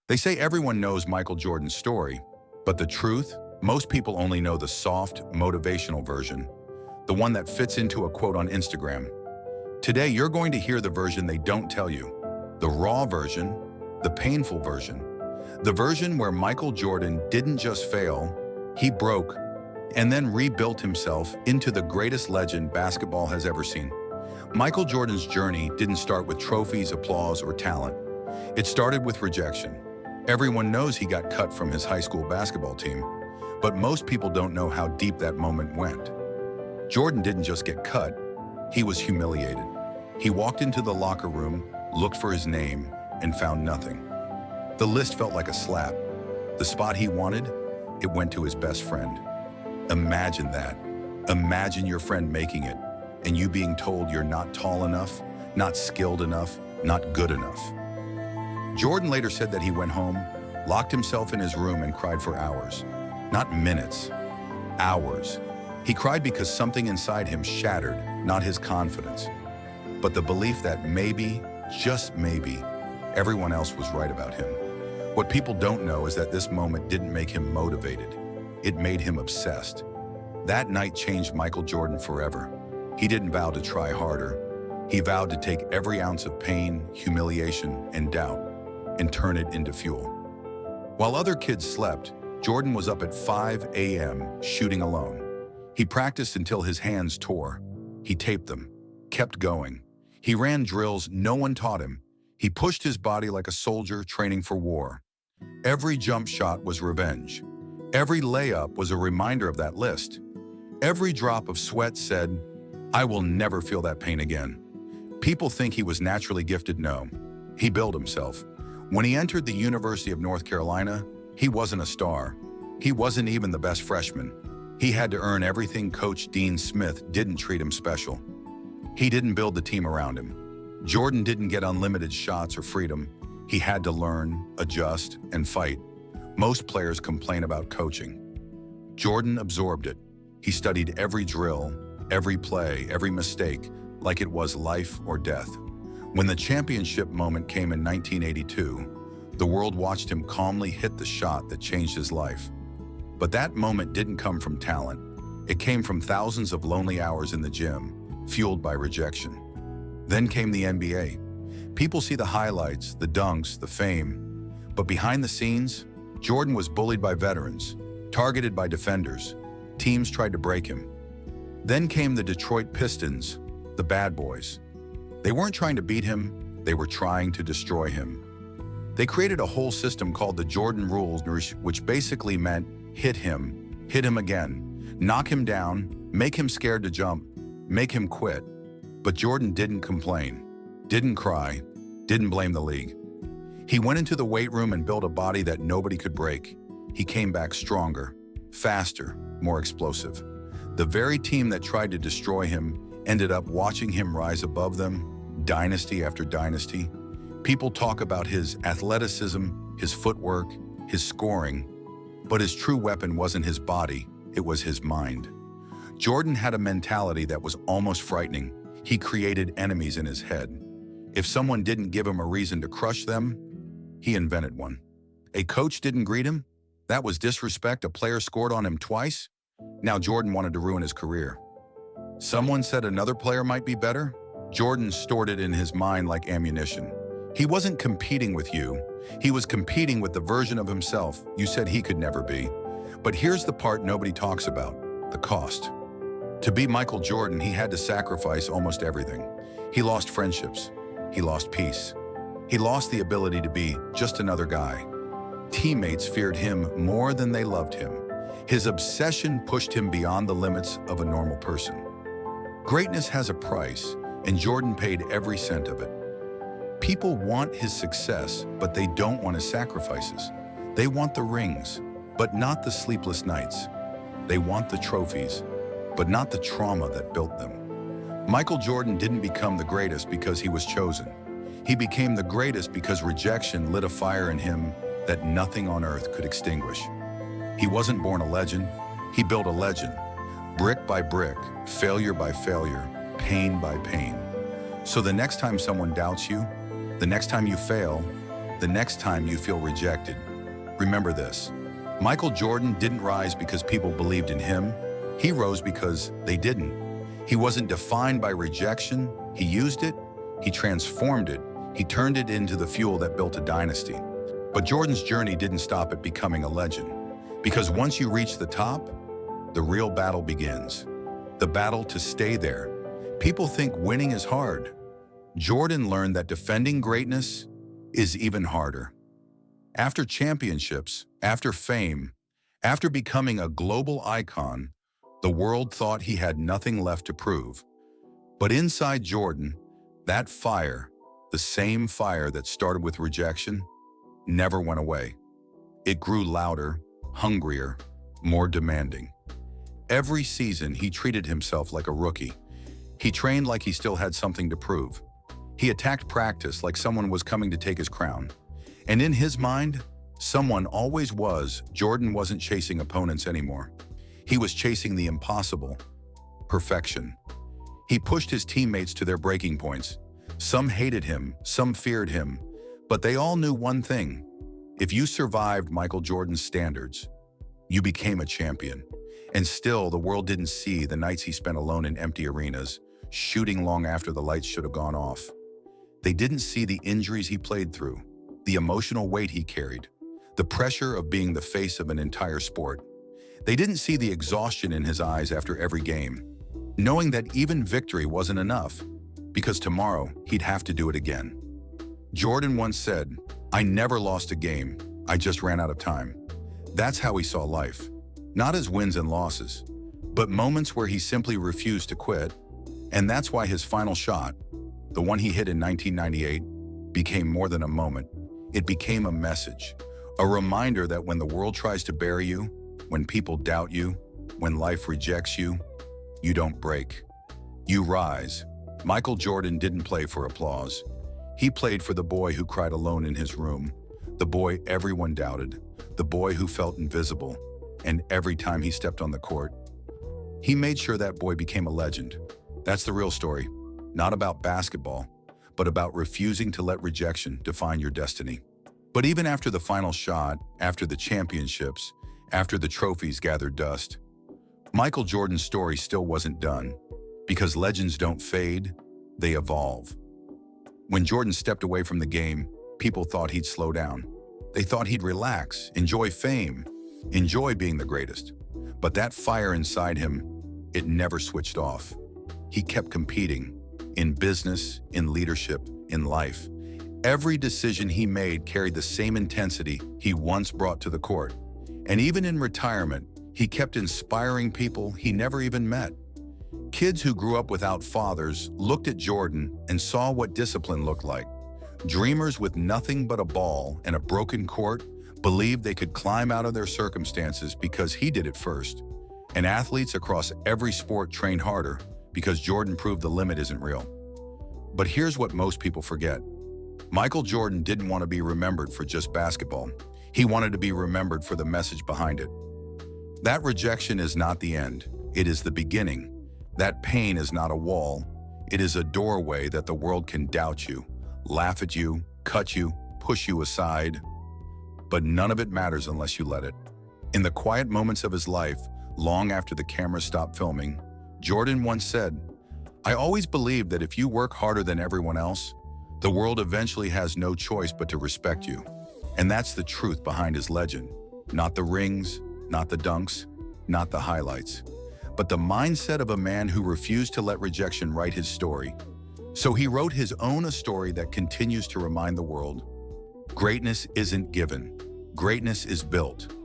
They say everyone knows Michael Jordan's story, but the truth, most people only know the soft, motivational version, the one that fits into a quote on Instagram. Today, you're going to hear the version they don't tell you, the raw version, the painful version, the version where Michael Jordan didn't just fail, he broke, and then rebuilt himself into the greatest legend basketball has ever seen. Michael Jordan's journey didn't start with trophies, applause, or talent. It started with rejection. Everyone knows he got cut from his high school basketball team, but most people don't know how deep that moment went. Jordan didn't just get cut, he was humiliated. He walked into the locker room, looked for his name, and found nothing. The list felt like a slap. The spot he wanted, it went to his best friend. Imagine that. Imagine your friend making it, and you being told you're not tall enough, not skilled enough, not good enough. Jordan later said that he went home, locked himself in his room and cried for hours. Not minutes, hours. He cried because something inside him shattered, not his confidence, but the belief that maybe, just maybe, everyone else was right about him. What people don't know is that this moment didn't make him motivated. It made him obsessed. That night changed Michael Jordan forever. He didn't vow to try harder. He vowed to take every ounce of pain, humiliation, and doubt and turn it into fuel. While other kids slept, Jordan was up at 5 a.m. shooting alone. He practiced until his hands tore. He taped them, kept going. He ran drills no one taught him. He pushed his body like a soldier training for war. Every jump shot was revenge. Every layup was a reminder of that list. Every drop of sweat said, I will never feel that pain again. People think he was naturally gifted. No, he built himself. When he entered the University of North Carolina, he wasn't a star. He wasn't even the best freshman. He had to earn everything Coach Dean Smith didn't treat him special. He didn't build the team around him. Jordan didn't get unlimited shots or freedom. He had to learn, adjust, and fight. Most players complain about coaching. Jordan absorbed it. He studied every drill, every play, every mistake, like it was life or death. When the championship moment came in 1982, the world watched him calmly hit the shot that changed his life. But that moment didn't come from talent. It came from thousands of lonely hours in the gym, fueled by rejection. Then came the NBA. People see the highlights, the dunks, the fame. But behind the scenes, Jordan was bullied by veterans, targeted by defenders. Teams tried to break him. Then came the Detroit Pistons, the bad boys. They weren't trying to beat him, they were trying to destroy him. They created a whole system called the Jordan Rules, which basically meant hit him again, knock him down, make him scared to jump, make him quit. But Jordan didn't complain, didn't cry, didn't blame the league. He went into the weight room and built a body that nobody could break. He came back stronger, faster, more explosive. The very team that tried to destroy him ended up watching him rise above them, dynasty after dynasty. People talk about his athleticism, his footwork, his scoring, but his true weapon wasn't his body, it was his mind. Jordan had a mentality that was almost frightening. He created enemies in his head. If someone didn't give him a reason to crush them, he invented one. A coach didn't greet him? That was disrespect. A player scored on him twice? Now Jordan wanted to ruin his career. Someone said another player might be better? Jordan stored it in his mind like ammunition. He wasn't competing with you. He was competing with the version of himself you said he could never be. But here's the part nobody talks about, the cost. To be Michael Jordan, he had to sacrifice almost everything. He lost friendships. He lost peace. He lost the ability to be just another guy. Teammates feared him more than they loved him. His obsession pushed him beyond the limits of a normal person. Greatness has a price, and Jordan paid every cent of it. People want his success, but they don't want his sacrifices. They want the rings, but not the sleepless nights. They want the trophies, but not the trauma that built them. Michael Jordan didn't become the greatest because he was chosen. He became the greatest because rejection lit a fire in him that nothing on earth could extinguish. He wasn't born a legend, he built a legend. Brick by brick, failure by failure, pain by pain. So the next time someone doubts you, the next time you fail, the next time you feel rejected, remember this. Michael Jordan didn't rise because people believed in him. He rose because they didn't. He wasn't defined by rejection. He used it, he transformed it, he turned it into the fuel that built a dynasty. But Jordan's journey didn't stop at becoming a legend. Because once you reach the top, the real battle begins. The battle to stay there. People think winning is hard. Jordan learned that defending greatness is even harder. After championships, after fame, after becoming a global icon, the world thought he had nothing left to prove. But inside Jordan, that fire, the same fire that started with rejection, never went away. It grew louder, hungrier, more demanding. Every season, he treated himself like a rookie. He trained like he still had something to prove. He attacked practice like someone was coming to take his crown. And in his mind, someone always was. Jordan wasn't chasing opponents anymore. He was chasing the impossible, perfection. He pushed his teammates to their breaking points. Some hated him, some feared him, but they all knew one thing. If you survived Michael Jordan's standards, you became a champion. And still, the world didn't see the nights he spent alone in empty arenas, shooting long after the lights should have gone off. They didn't see the injuries he played through, the emotional weight he carried, the pressure of being the face of an entire sport. They didn't see the exhaustion in his eyes after every game, knowing that even victory wasn't enough, because tomorrow he'd have to do it again. Jordan once said, "I never lost a game, I just ran out of time." That's how he saw life. Not as wins and losses, but moments where he simply refused to quit. And that's why his final shot, the one he hit in 1998, became more than a moment. It became a message, a reminder that when the world tries to bury you, when people doubt you, when life rejects you, you don't break. You rise. Michael Jordan didn't play for applause. He played for the boy who cried alone in his room, the boy everyone doubted, the boy who felt invisible. And every time he stepped on the court, he made sure that boy became a legend. That's the real story. Not about basketball, but about refusing to let rejection define your destiny. But even after the final shot, after the championships, after the trophies gathered dust, Michael Jordan's story still wasn't done. Because legends don't fade, they evolve. When Jordan stepped away from the game, people thought he'd slow down. They thought he'd relax, enjoy fame, enjoy being the greatest. But that fire inside him, it never switched off. He kept competing, in business, in leadership, in life. Every decision he made carried the same intensity he once brought to the court. And even in retirement, he kept inspiring people he never even met. Kids who grew up without fathers looked at Jordan and saw what discipline looked like. Dreamers with nothing but a ball and a broken court believed they could climb out of their circumstances because he did it first. And athletes across every sport trained harder because Jordan proved the limit isn't real. But here's what most people forget. Michael Jordan didn't want to be remembered for just basketball. He wanted to be remembered for the message behind it. That rejection is not the end. It is the beginning. That pain is not a wall. It is a doorway that the world can doubt you, laugh at you, cut you, push you aside. But none of it matters unless you let it. In the quiet moments of his life, long after the camera stopped filming, Jordan once said, "I always believed that if you work harder than everyone else, the world eventually has no choice but to respect you." And that's the truth behind his legend. Not the rings, not the dunks, not the highlights, but the mindset of a man who refused to let rejection write his story. So he wrote his own a story that continues to remind the world, greatness isn't given, greatness is built.